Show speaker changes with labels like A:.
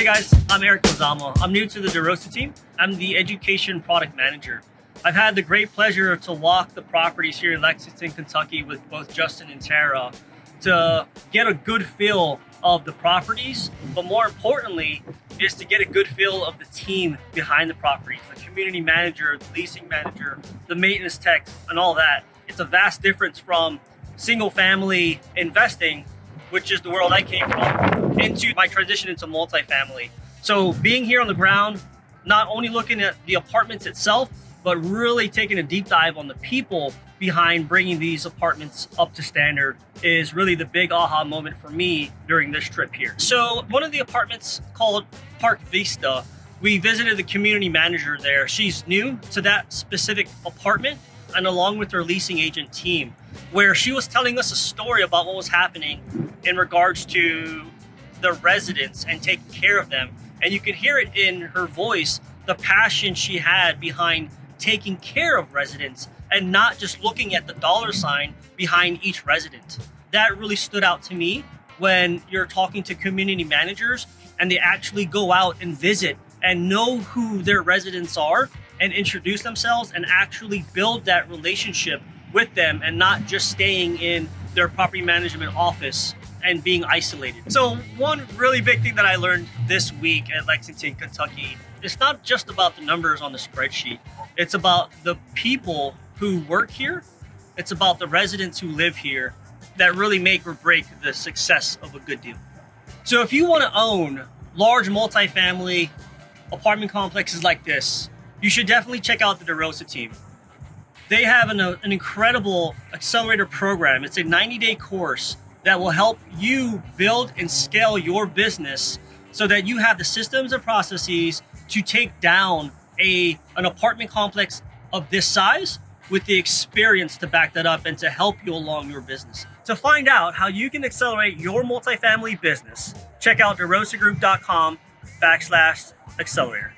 A: guys, I'm Eric Lizama. I'm new to the DeRosa team. I'm the education product manager. I've had the great pleasure to walk the properties here in Lexington, Kentucky with both Justin and Tara to get a good feel of the properties, but more importantly is to get a good feel of the team behind the properties, the community manager, the leasing manager, the maintenance tech, and all that. It's a vast difference from single family investing, which is the world I came from, into my transition into multifamily. So being here on the ground, not only looking at the apartments itself, but really taking a deep dive on the people behind bringing these apartments up to standard is really the big aha moment for me during this trip here. So one of the apartments called Park Vista, we visited the community manager there. She's new to that specific apartment, and along with her leasing agent team, where she was telling us a story about what was happening in regards to the residents and taking care of them. And you could hear it in her voice, the passion she had behind taking care of residents and not just looking at the dollar sign behind each resident. That really stood out to me when you're talking to community managers and they actually go out and visit and know who their residents are and introduce themselves and actually build that relationship with them and not just staying in their property management office and being isolated. So one really big thing that I learned this week at Lexington, Kentucky, it's not just about the numbers on the spreadsheet. It's about the people who work here. It's about the residents who live here that really make or break the success of a good deal. So if you want to own large multifamily apartment complexes like this, you should definitely check out the DeRosa team. They have an incredible Accelerator Program. It's a 90-day course that will help you build and scale your business so that you have the systems and processes to take down an apartment complex of this size with the experience to back that up and to help you along your business. To find out how you can accelerate your multifamily business, check out derosagroup.com/accelerator.